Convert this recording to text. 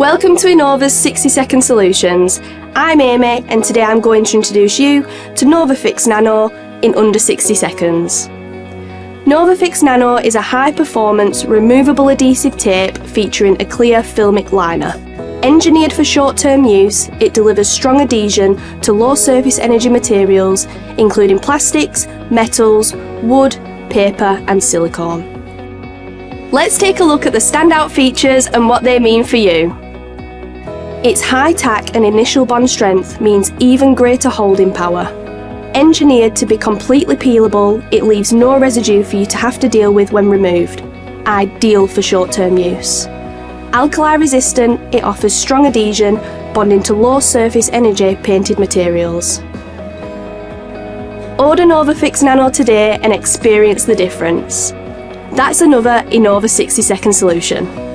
Welcome to Inova's 60-second solutions. I'm Amy and today I'm going to introduce you to NOVAFIX NANO in under 60 seconds. NOVAFIX NANO is a high-performance removable adhesive tape featuring a clear filmic liner. Engineered for short-term use, it delivers strong adhesion to low surface energy materials including plastics, metals, wood, paper and silicone. Let's take a look at the standout features and what they mean for you. Its high tack and initial bond strength means even greater holding power. Engineered to be completely peelable, it leaves no residue for you to have to deal with when removed. Ideal for short-term use. Alkali resistant, it offers strong adhesion, bonding to low surface energy painted materials. Order NOVAFIX NANO today and experience the difference. That's another Inova 60-second solution.